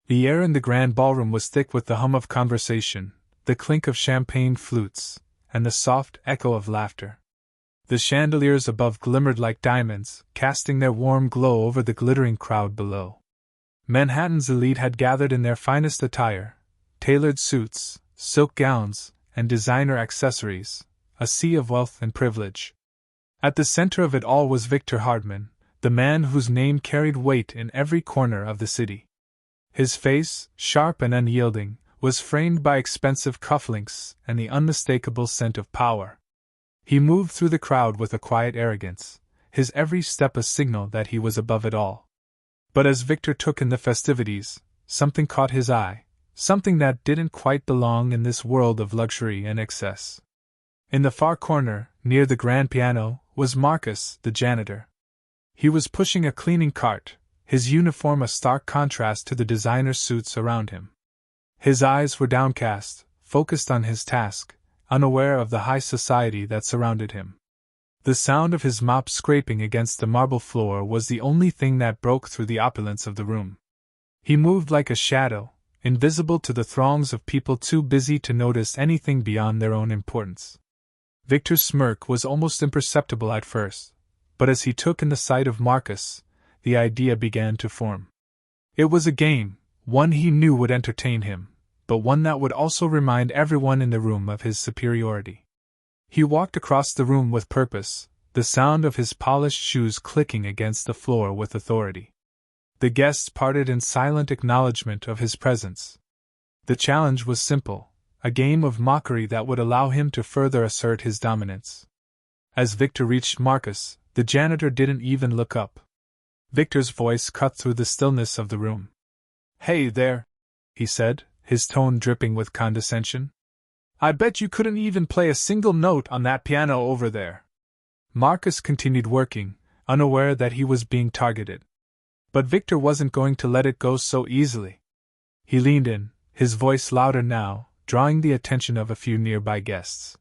The air in the grand ballroom was thick with the hum of conversation, the clink of champagne flutes, and the soft echo of laughter. The chandeliers above glimmered like diamonds, casting their warm glow over the glittering crowd below. Manhattan's elite had gathered in their finest attire, tailored suits, silk gowns, and designer accessories, a sea of wealth and privilege. At the center of it all was Victor Hartman, the man whose name carried weight in every corner of the city. His face, sharp and unyielding, was framed by expensive cufflinks and the unmistakable scent of power. He moved through the crowd with a quiet arrogance, his every step a signal that he was above it all. But as Victor took in the festivities, something caught his eye, something that didn't quite belong in this world of luxury and excess. In the far corner, near the grand piano, was Marcus, the janitor. He was pushing a cleaning cart, his uniform a stark contrast to the designer suits around him. His eyes were downcast, focused on his task, unaware of the high society that surrounded him. The sound of his mop scraping against the marble floor was the only thing that broke through the opulence of the room. He moved like a shadow, invisible to the throngs of people too busy to notice anything beyond their own importance. Victor's smirk was almost imperceptible at first, but as he took in the sight of Marcus, the idea began to form. It was a game, one he knew would entertain him, but one that would also remind everyone in the room of his superiority. He walked across the room with purpose, the sound of his polished shoes clicking against the floor with authority. The guests parted in silent acknowledgement of his presence. The challenge was simple, a game of mockery that would allow him to further assert his dominance. As Victor reached Marcus, the janitor didn't even look up. Victor's voice cut through the stillness of the room. "Hey there," he said, his tone dripping with condescension. "I bet you couldn't even play a single note on that piano over there." Marcus continued working, unaware that he was being targeted. But Victor wasn't going to let it go so easily. He leaned in, his voice louder now, drawing the attention of a few nearby guests.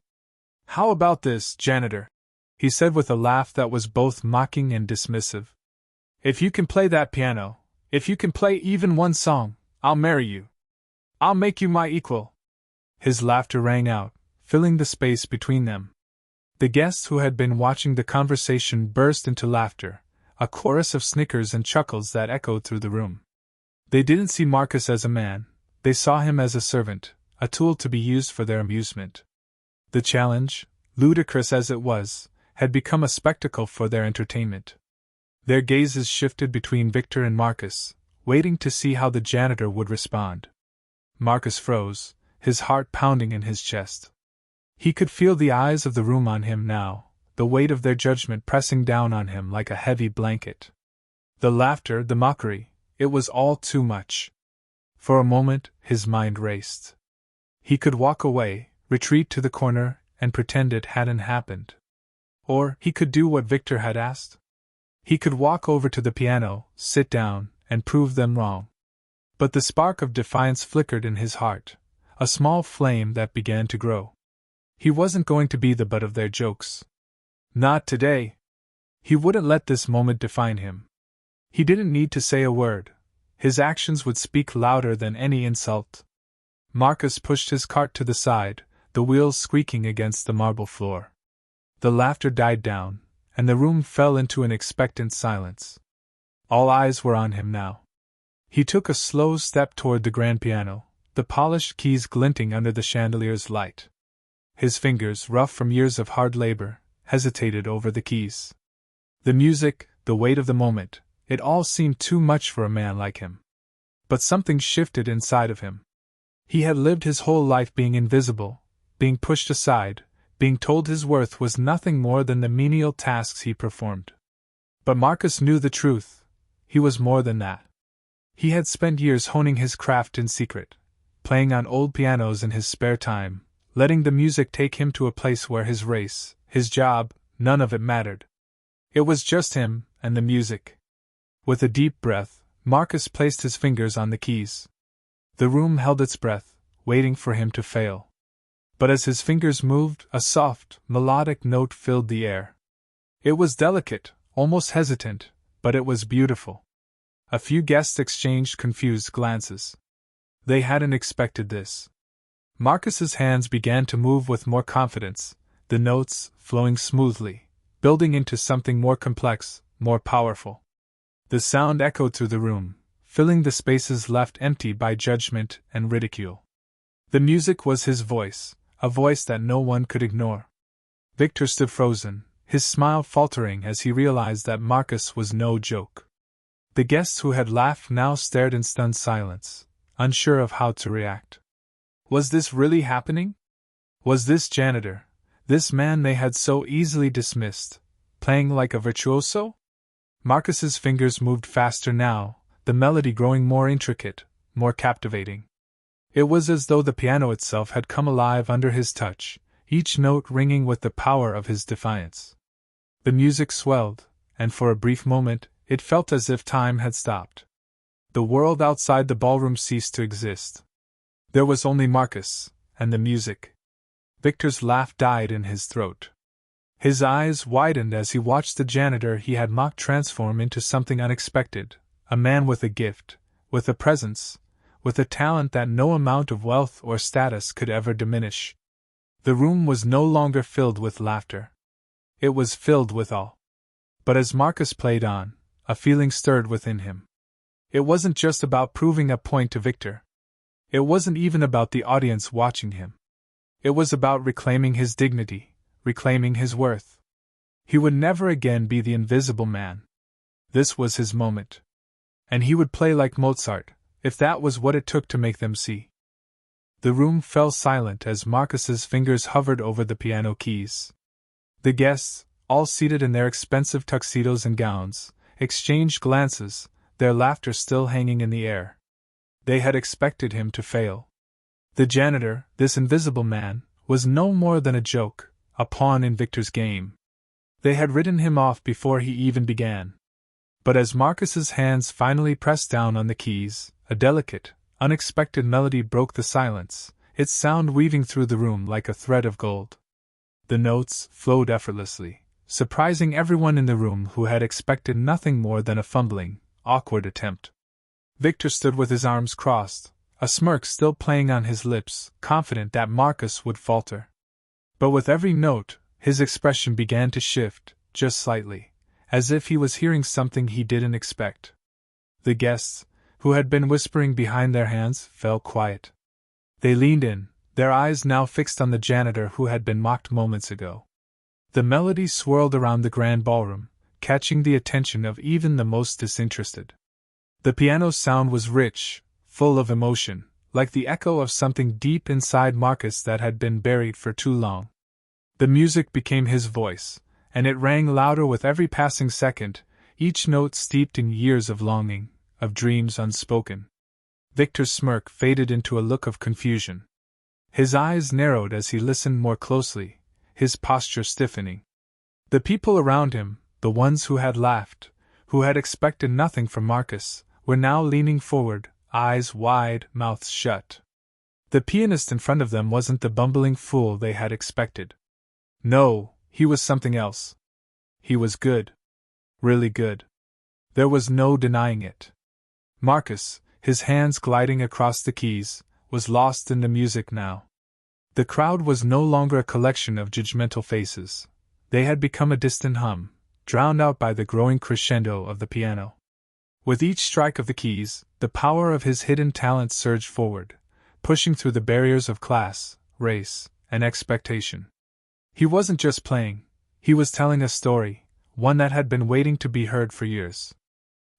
"How about this, janitor?" he said with a laugh that was both mocking and dismissive. "If you can play that piano, if you can play even one song, I'll marry you. I'll make you my equal." His laughter rang out, filling the space between them. The guests who had been watching the conversation burst into laughter, a chorus of snickers and chuckles that echoed through the room. They didn't see Marcus as a man, they saw him as a servant, a tool to be used for their amusement. The challenge, ludicrous as it was, had become a spectacle for their entertainment. Their gazes shifted between Victor and Marcus, waiting to see how the janitor would respond. Marcus froze, his heart pounding in his chest. He could feel the eyes of the room on him now, the weight of their judgment pressing down on him like a heavy blanket. The laughter, the mockery, it was all too much. For a moment, his mind raced. He could walk away, retreat to the corner, and pretend it hadn't happened. Or he could do what Victor had asked. He could walk over to the piano, sit down, and prove them wrong. But the spark of defiance flickered in his heart, a small flame that began to grow. He wasn't going to be the butt of their jokes. Not today. He wouldn't let this moment define him. He didn't need to say a word. His actions would speak louder than any insult. Marcus pushed his cart to the side, the wheels squeaking against the marble floor. The laughter died down, and the room fell into an expectant silence. All eyes were on him now. He took a slow step toward the grand piano, the polished keys glinting under the chandelier's light. His fingers, rough from years of hard labor, hesitated over the keys. The music, the weight of the moment, it all seemed too much for a man like him. But something shifted inside of him. He had lived his whole life being invisible, being pushed aside, being told his worth was nothing more than the menial tasks he performed. But Marcus knew the truth. He was more than that. He had spent years honing his craft in secret, playing on old pianos in his spare time, letting the music take him to a place where his race, his job, none of it mattered. It was just him and the music. With a deep breath, Marcus placed his fingers on the keys. The room held its breath, waiting for him to fail. But as his fingers moved, a soft, melodic note filled the air. It was delicate, almost hesitant, but it was beautiful. A few guests exchanged confused glances. They hadn't expected this. Marcus's hands began to move with more confidence, the notes flowing smoothly, building into something more complex, more powerful. The sound echoed through the room, filling the spaces left empty by judgment and ridicule. The music was his voice, a voice that no one could ignore. Victor stood frozen, his smile faltering as he realized that Marcus was no joke. The guests who had laughed now stared in stunned silence, unsure of how to react. Was this really happening? Was this Janitor, this man they had so easily dismissed, playing like a virtuoso? Marcus's fingers moved faster now, the melody growing more intricate, more captivating. It was as though the piano itself had come alive under his touch, each note ringing with the power of his defiance. The music swelled, and for a brief moment, it felt as if time had stopped. The world outside the ballroom ceased to exist. There was only Marcus, and the music. Victor's laugh died in his throat. His eyes widened as he watched the janitor he had mocked transform into something unexpected, a man with a gift, with a presence, with a talent that no amount of wealth or status could ever diminish. The room was no longer filled with laughter. It was filled with awe. But as Marcus played on, a feeling stirred within him. It wasn't just about proving a point to Victor. It wasn't even about the audience watching him. It was about reclaiming his dignity, reclaiming his worth. He would never again be the invisible man. This was his moment. And he would play like Mozart, if that was what it took to make them see. The room fell silent as Marcus's fingers hovered over the piano keys. The guests, all seated in their expensive tuxedos and gowns, exchanged glances, their laughter still hanging in the air. They had expected him to fail. The janitor, this invisible man, was no more than a joke, a pawn in Victor's game. They had written him off before he even began. But as Marcus's hands finally pressed down on the keys, a delicate, unexpected melody broke the silence, its sound weaving through the room like a thread of gold. The notes flowed effortlessly, surprising everyone in the room who had expected nothing more than a fumbling, awkward attempt. Victor stood with his arms crossed, a smirk still playing on his lips, confident that Marcus would falter. But with every note, his expression began to shift, just slightly, as if he was hearing something he didn't expect. The guests, who had been whispering behind their hands, fell quiet. They leaned in, their eyes now fixed on the janitor who had been mocked moments ago. The melody swirled around the grand ballroom, catching the attention of even the most disinterested. The piano's sound was rich, full of emotion, like the echo of something deep inside Marcus that had been buried for too long. The music became his voice, and it rang louder with every passing second, each note steeped in years of longing, of dreams unspoken. Victor's smirk faded into a look of confusion. His eyes narrowed as he listened more closely, his posture stiffening. The people around him, the ones who had laughed, who had expected nothing from Marcus, were now leaning forward, eyes wide, mouths shut. The pianist in front of them wasn't the bumbling fool they had expected. No, he was something else. He was good. Really good. There was no denying it. Marcus, his hands gliding across the keys, was lost in the music now. The crowd was no longer a collection of judgmental faces. They had become a distant hum, drowned out by the growing crescendo of the piano. With each strike of the keys, the power of his hidden talent surged forward, pushing through the barriers of class, race, and expectation. He wasn't just playing, he was telling a story, one that had been waiting to be heard for years.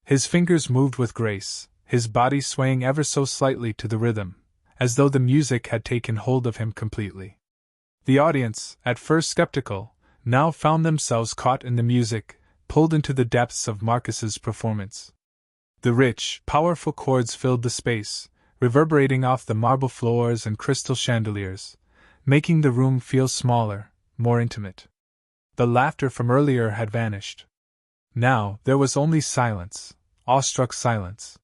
His fingers moved with grace, his body swaying ever so slightly to the rhythm, as though the music had taken hold of him completely. The audience, at first skeptical, now found themselves caught in the music, pulled into the depths of Marcus's performance. The rich, powerful chords filled the space, reverberating off the marble floors and crystal chandeliers, making the room feel smaller, more intimate. The laughter from earlier had vanished. Now there was only silence, awestruck silence.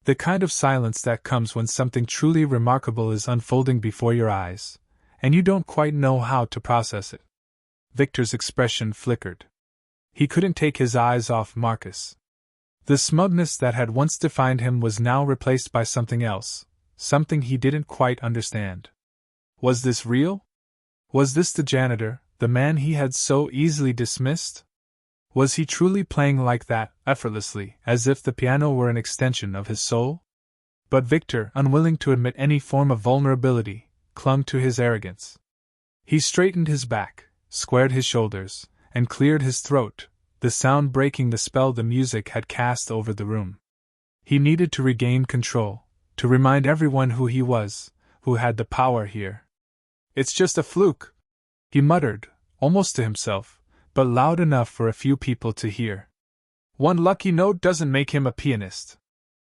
The kind of silence that comes when something truly remarkable is unfolding before your eyes, and you don't quite know how to process it. Victor's expression flickered. He couldn't take his eyes off Marcus. The smugness that had once defined him was now replaced by something else, something he didn't quite understand. Was this real? Was this the janitor, the man he had so easily dismissed? Was he truly playing like that, effortlessly, as if the piano were an extension of his soul? But Victor, unwilling to admit any form of vulnerability, clung to his arrogance. He straightened his back, squared his shoulders, and cleared his throat, the sound breaking the spell the music had cast over the room. He needed to regain control, to remind everyone who he was, who had the power here. "It's just a fluke," he muttered, almost to himself, but loud enough for a few people to hear. "One lucky note doesn't make him a pianist."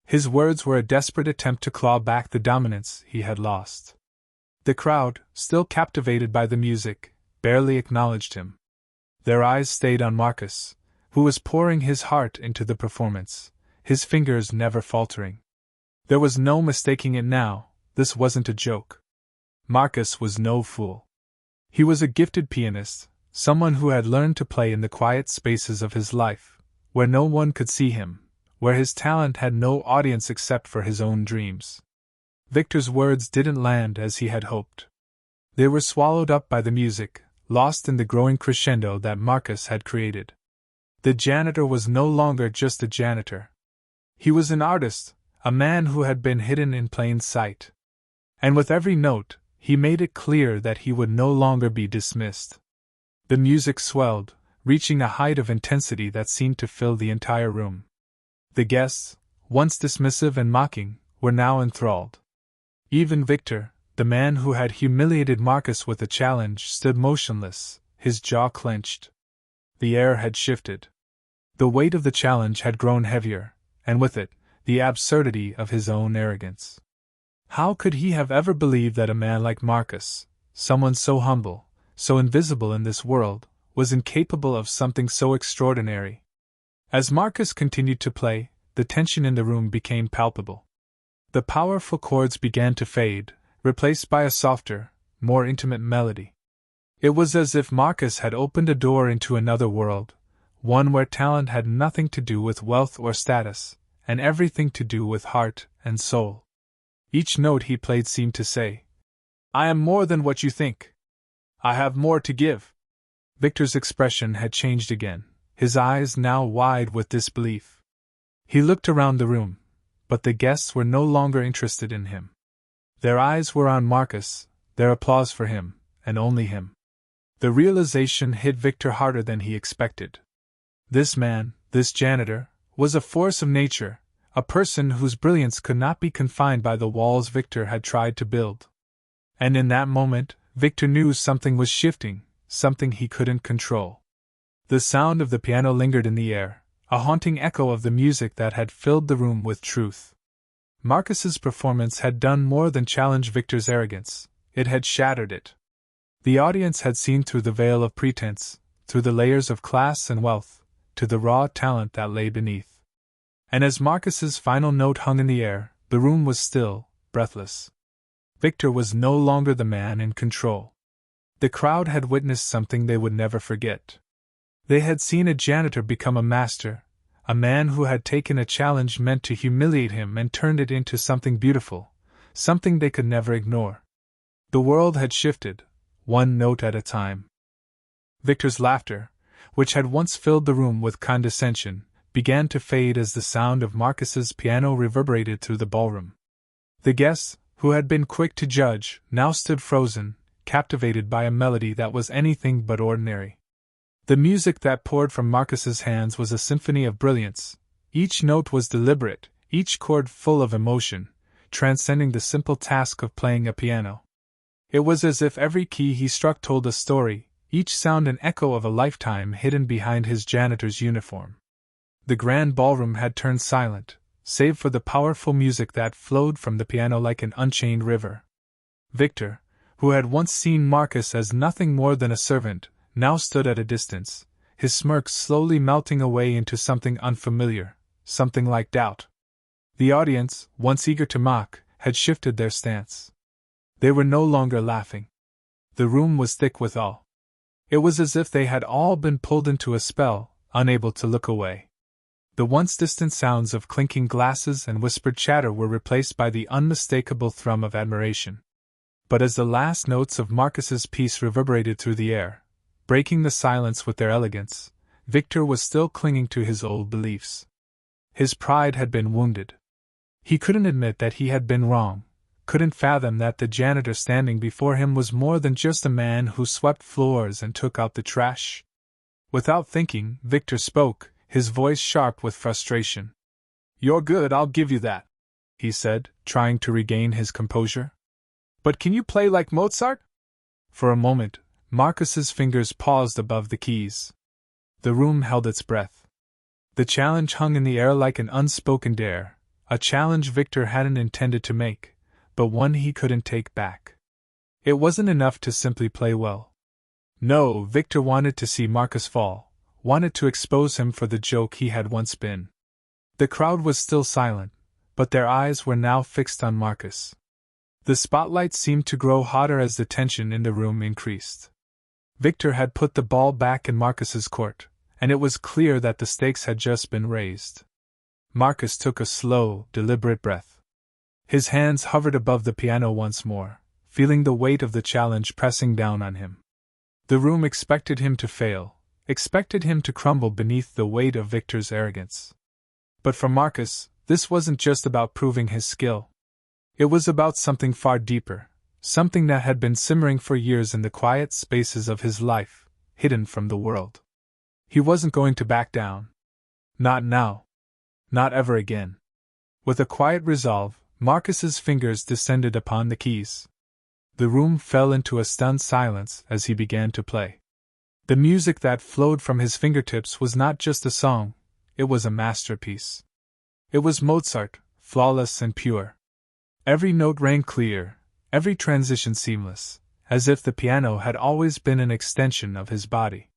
His words were a desperate attempt to claw back the dominance he had lost. The crowd, still captivated by the music, barely acknowledged him. Their eyes stayed on Marcus, who was pouring his heart into the performance, his fingers never faltering. There was no mistaking it now, this wasn't a joke. Marcus was no fool. He was a gifted pianist, someone who had learned to play in the quiet spaces of his life, where no one could see him, where his talent had no audience except for his own dreams. Victor's words didn't land as he had hoped. They were swallowed up by the music, lost in the growing crescendo that Marcus had created. The janitor was no longer just a janitor. He was an artist, a man who had been hidden in plain sight. And with every note, he made it clear that he would no longer be dismissed. The music swelled, reaching a height of intensity that seemed to fill the entire room. The guests, once dismissive and mocking, were now enthralled. Even Victor, the man who had humiliated Marcus with a challenge, stood motionless, his jaw clenched. The air had shifted. The weight of the challenge had grown heavier, and with it, the absurdity of his own arrogance. How could he have ever believed that a man like Marcus, someone so humble, so invisible in this world, was incapable of something so extraordinary? As Marcus continued to play, the tension in the room became palpable. The powerful chords began to fade, replaced by a softer, more intimate melody. It was as if Marcus had opened a door into another world, one where talent had nothing to do with wealth or status, and everything to do with heart and soul. Each note he played seemed to say, "I am more than what you think. I have more to give." Victor's expression had changed again, his eyes now wide with disbelief. He looked around the room, but the guests were no longer interested in him. Their eyes were on Marcus, their applause for him, and only him. The realization hit Victor harder than he expected. This man, this janitor, was a force of nature, a person whose brilliance could not be confined by the walls Victor had tried to build. And in that moment, Victor knew something was shifting, something he couldn't control. The sound of the piano lingered in the air, a haunting echo of the music that had filled the room with truth. Marcus's performance had done more than challenge Victor's arrogance, it had shattered it. The audience had seen through the veil of pretense, through the layers of class and wealth, to the raw talent that lay beneath. And as Marcus's final note hung in the air, the room was still, breathless. Victor was no longer the man in control. The crowd had witnessed something they would never forget. They had seen a janitor become a master, a man who had taken a challenge meant to humiliate him and turned it into something beautiful, something they could never ignore. The world had shifted, one note at a time. Victor's laughter, which had once filled the room with condescension, began to fade as the sound of Marcus's piano reverberated through the ballroom. The guests, who had been quick to judge, now stood frozen, captivated by a melody that was anything but ordinary. The music that poured from Marcus's hands was a symphony of brilliance. Each note was deliberate, each chord full of emotion, transcending the simple task of playing a piano. It was as if every key he struck told a story, each sound an echo of a lifetime hidden behind his janitor's uniform. The grand ballroom had turned silent, save for the powerful music that flowed from the piano like an unchained river. Victor, who had once seen Marcus as nothing more than a servant, now stood at a distance, his smirk slowly melting away into something unfamiliar, something like doubt. The audience, once eager to mock, had shifted their stance. They were no longer laughing. The room was thick with awe. It was as if they had all been pulled into a spell, unable to look away. The once distant sounds of clinking glasses and whispered chatter were replaced by the unmistakable thrum of admiration. But as the last notes of Marcus's piece reverberated through the air, breaking the silence with their elegance, Victor was still clinging to his old beliefs. His pride had been wounded. He couldn't admit that he had been wrong, couldn't fathom that the janitor standing before him was more than just a man who swept floors and took out the trash. Without thinking, Victor spoke, his voice sharp with frustration. "You're good, I'll give you that," he said, trying to regain his composure. "But can you play like Mozart?" For a moment, Marcus's fingers paused above the keys. The room held its breath. The challenge hung in the air like an unspoken dare, a challenge Victor hadn't intended to make, but one he couldn't take back. It wasn't enough to simply play well. No, Victor wanted to see Marcus fall, wanted to expose him for the joke he had once been. The crowd was still silent, but their eyes were now fixed on Marcus. The spotlight seemed to grow hotter as the tension in the room increased. Victor had put the ball back in Marcus's court, and it was clear that the stakes had just been raised. Marcus took a slow, deliberate breath. His hands hovered above the piano once more, feeling the weight of the challenge pressing down on him. The room expected him to fail, expected him to crumble beneath the weight of Victor's arrogance. But for Marcus, this wasn't just about proving his skill. It was about something far deeper, something that had been simmering for years in the quiet spaces of his life, hidden from the world. He wasn't going to back down. Not now. Not ever again. With a quiet resolve, Marcus's fingers descended upon the keys. The room fell into a stunned silence as he began to play. The music that flowed from his fingertips was not just a song, it was a masterpiece. It was Mozart, flawless and pure. Every note rang clear, every transition seamless, as if the piano had always been an extension of his body.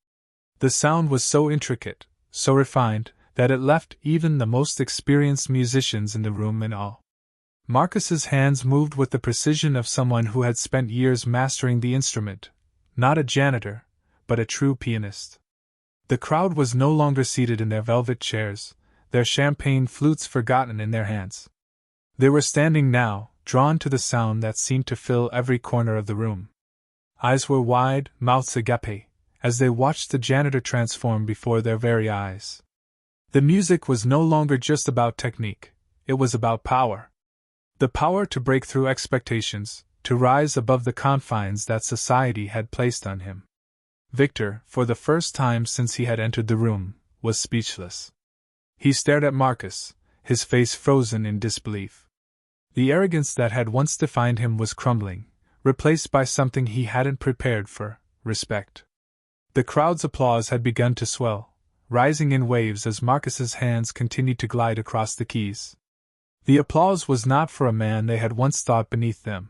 The sound was so intricate, so refined, that it left even the most experienced musicians in the room in awe. Marcus's hands moved with the precision of someone who had spent years mastering the instrument, not a janitor, but a true pianist. The crowd was no longer seated in their velvet chairs, their champagne flutes forgotten in their hands. They were standing now, drawn to the sound that seemed to fill every corner of the room. Eyes were wide, mouths agape, as they watched the janitor transform before their very eyes. The music was no longer just about technique, it was about power. The power to break through expectations, to rise above the confines that society had placed on him. Victor, for the first time since he had entered the room, was speechless. He stared at Marcus, his face frozen in disbelief. The arrogance that had once defined him was crumbling, replaced by something he hadn't prepared for, respect. The crowd's applause had begun to swell, rising in waves as Marcus's hands continued to glide across the keys. The applause was not for a man they had once thought beneath them.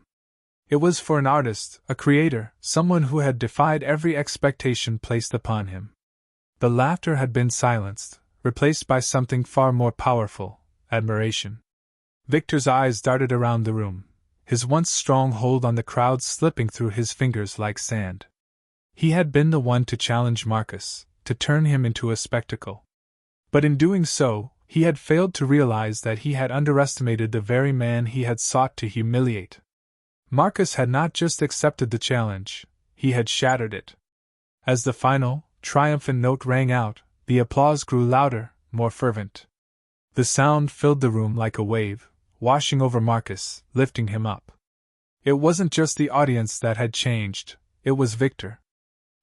It was for an artist, a creator, someone who had defied every expectation placed upon him. The laughter had been silenced, replaced by something far more powerful, admiration. Victor's eyes darted around the room, his once strong hold on the crowd slipping through his fingers like sand. He had been the one to challenge Marcus, to turn him into a spectacle. But in doing so, he had failed to realize that he had underestimated the very man he had sought to humiliate. Marcus had not just accepted the challenge, he had shattered it. As the final, triumphant note rang out, the applause grew louder, more fervent. The sound filled the room like a wave, washing over Marcus, lifting him up. It wasn't just the audience that had changed, it was Victor.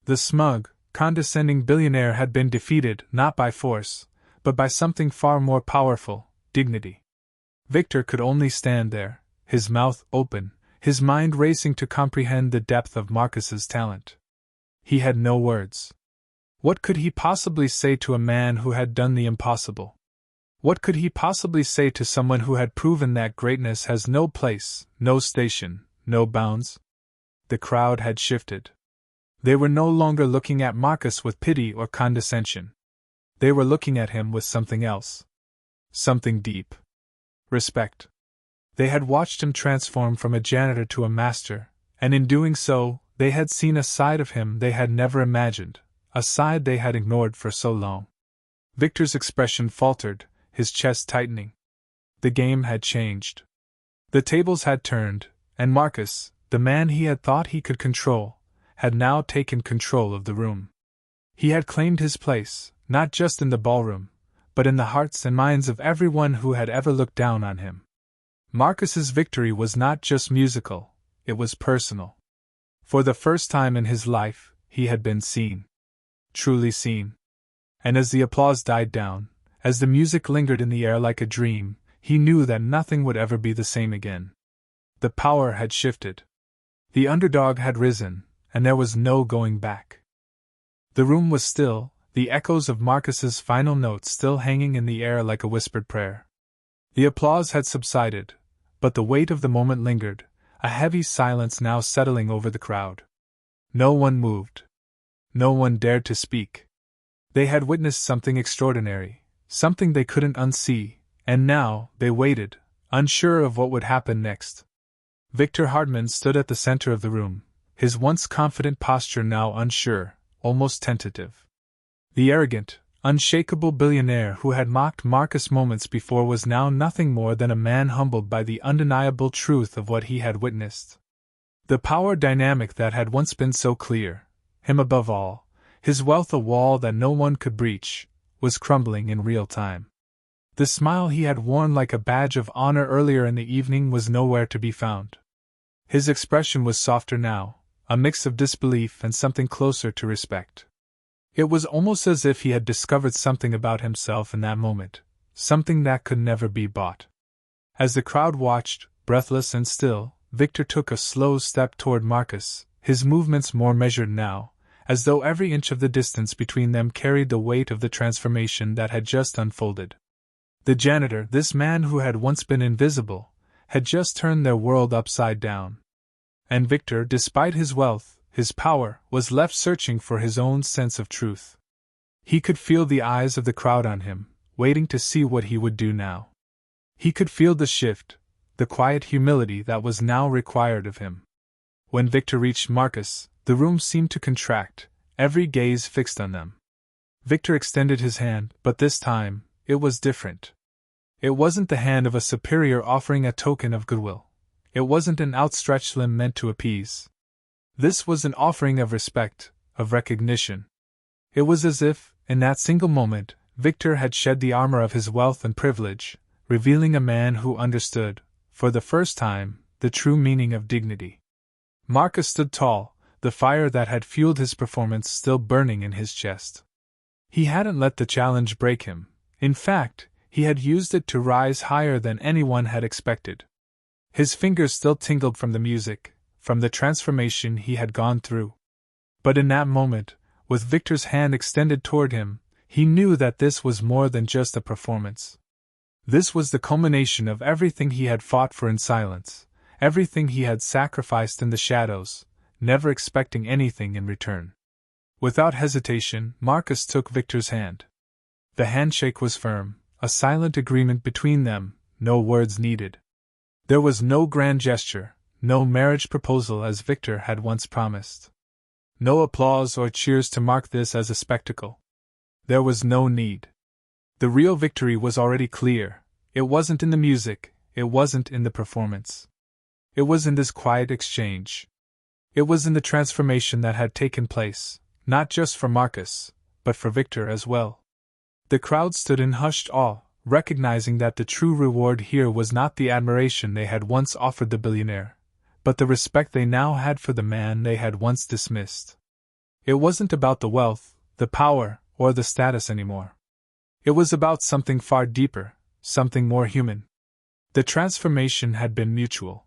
The smug, condescending billionaire had been defeated not by force, but by something far more powerful, dignity. Victor could only stand there, his mouth open, his mind racing to comprehend the depth of Marcus's talent. He had no words. What could he possibly say to a man who had done the impossible? What could he possibly say to someone who had proven that greatness has no place, no station, no bounds? The crowd had shifted. They were no longer looking at Marcus with pity or condescension. They were looking at him with something else. Something deep. Respect. They had watched him transform from a janitor to a master, and in doing so, they had seen a side of him they had never imagined, a side they had ignored for so long. Victor's expression faltered, his chest tightening. The game had changed. The tables had turned, and Marcus, the man he had thought he could control, had now taken control of the room. He had claimed his place, not just in the ballroom, but in the hearts and minds of everyone who had ever looked down on him. Marcus's victory was not just musical, it was personal. For the first time in his life, he had been seen. Truly seen. And as the applause died down, as the music lingered in the air like a dream, he knew that nothing would ever be the same again. The power had shifted. The underdog had risen, and there was no going back. The room was still, the echoes of Marcus's final notes still hanging in the air like a whispered prayer. The applause had subsided, but the weight of the moment lingered, a heavy silence now settling over the crowd. No one moved. No one dared to speak. They had witnessed something extraordinary, something they couldn't unsee, and now they waited, unsure of what would happen next. Victor Hardman stood at the center of the room, his once confident posture now unsure, almost tentative. The arrogant, unshakable billionaire who had mocked Marcus moments before was now nothing more than a man humbled by the undeniable truth of what he had witnessed. The power dynamic that had once been so clear, him above all, his wealth a wall that no one could breach, was crumbling in real time. The smile he had worn like a badge of honor earlier in the evening was nowhere to be found. His expression was softer now, a mix of disbelief and something closer to respect. It was almost as if he had discovered something about himself in that moment, something that could never be bought. As the crowd watched, breathless and still, Victor took a slow step toward Marcus, his movements more measured now, as though every inch of the distance between them carried the weight of the transformation that had just unfolded. The janitor, this man who had once been invisible, had just turned their world upside down. And Victor, despite his wealth, his power, was left searching for his own sense of truth. He could feel the eyes of the crowd on him, waiting to see what he would do now. He could feel the shift, the quiet humility that was now required of him. When Victor reached Marcus, the room seemed to contract, every gaze fixed on them. Victor extended his hand, but this time, it was different. It wasn't the hand of a superior offering a token of goodwill. It wasn't an outstretched limb meant to appease. This was an offering of respect, of recognition. It was as if, in that single moment, Victor had shed the armor of his wealth and privilege, revealing a man who understood, for the first time, the true meaning of dignity. Marcus stood tall, the fire that had fueled his performance still burning in his chest. He hadn't let the challenge break him. In fact, he had used it to rise higher than anyone had expected. His fingers still tingled from the music, from the transformation he had gone through. But in that moment, with Victor's hand extended toward him, he knew that this was more than just a performance. This was the culmination of everything he had fought for in silence, everything he had sacrificed in the shadows, never expecting anything in return. Without hesitation, Marcus took Victor's hand. The handshake was firm, a silent agreement between them, no words needed. There was no grand gesture, no marriage proposal as Victor had once promised. No applause or cheers to mark this as a spectacle. There was no need. The real victory was already clear. It wasn't in the music, it wasn't in the performance. It was in this quiet exchange. It was in the transformation that had taken place, not just for Marcus, but for Victor as well. The crowd stood in hushed awe, recognizing that the true reward here was not the admiration they had once offered the billionaire, but the respect they now had for the man they had once dismissed. It wasn't about the wealth, the power, or the status anymore. It was about something far deeper, something more human. The transformation had been mutual.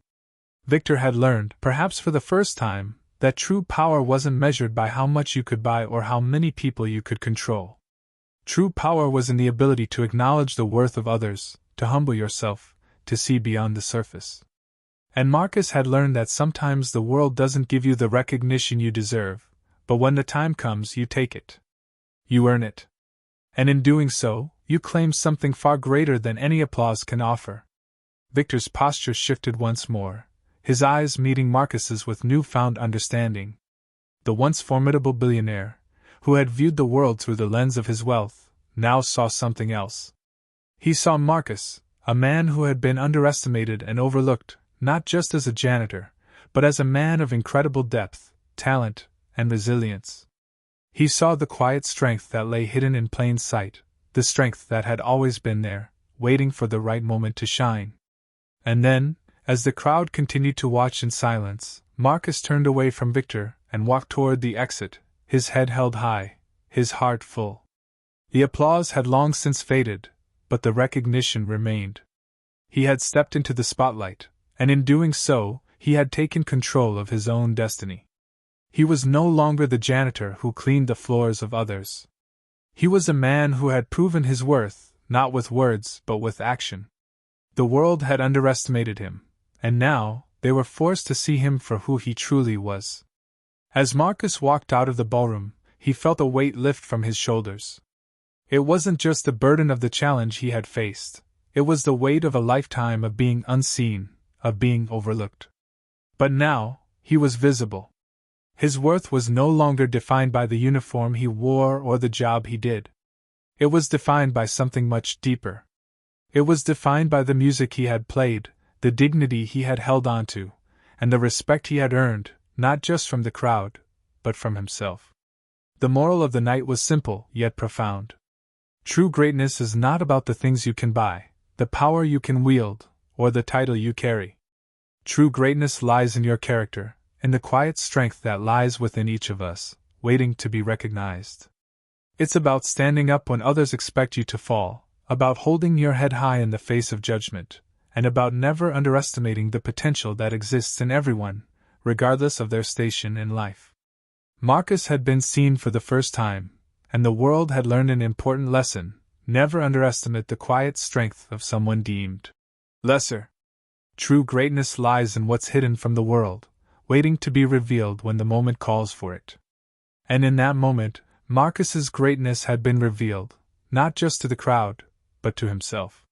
Victor had learned, perhaps for the first time, that true power wasn't measured by how much you could buy or how many people you could control. True power was in the ability to acknowledge the worth of others, to humble yourself, to see beyond the surface. And Marcus had learned that sometimes the world doesn't give you the recognition you deserve, but when the time comes, you take it. You earn it. And in doing so, you claim something far greater than any applause can offer. Victor's posture shifted once more, his eyes meeting Marcus's with newfound understanding. The once formidable billionaire, who had viewed the world through the lens of his wealth, now saw something else. He saw Marcus, a man who had been underestimated and overlooked, not just as a janitor, but as a man of incredible depth, talent, and resilience. He saw the quiet strength that lay hidden in plain sight, the strength that had always been there, waiting for the right moment to shine. And then, as the crowd continued to watch in silence, Marcus turned away from Victor and walked toward the exit, his head held high, his heart full. The applause had long since faded, but the recognition remained. He had stepped into the spotlight, and in doing so, he had taken control of his own destiny. He was no longer the janitor who cleaned the floors of others. He was a man who had proven his worth, not with words but with action. The world had underestimated him, and now they were forced to see him for who he truly was. As Marcus walked out of the ballroom, he felt a weight lift from his shoulders. It wasn't just the burden of the challenge he had faced, it was the weight of a lifetime of being unseen, of being overlooked. But now, he was visible. His worth was no longer defined by the uniform he wore or the job he did. It was defined by something much deeper. It was defined by the music he had played, the dignity he had held onto, and the respect he had earned, not just from the crowd, but from himself. The moral of the night was simple, yet profound. True greatness is not about the things you can buy, the power you can wield, or the title you carry. True greatness lies in your character, in the quiet strength that lies within each of us, waiting to be recognized. It's about standing up when others expect you to fall, about holding your head high in the face of judgment, and about never underestimating the potential that exists in everyone, regardless of their station in life. Marcus had been seen for the first time, and the world had learned an important lesson: never underestimate the quiet strength of someone deemed lesser. True greatness lies in what's hidden from the world, waiting to be revealed when the moment calls for it. And in that moment, Marcus's greatness had been revealed, not just to the crowd, but to himself.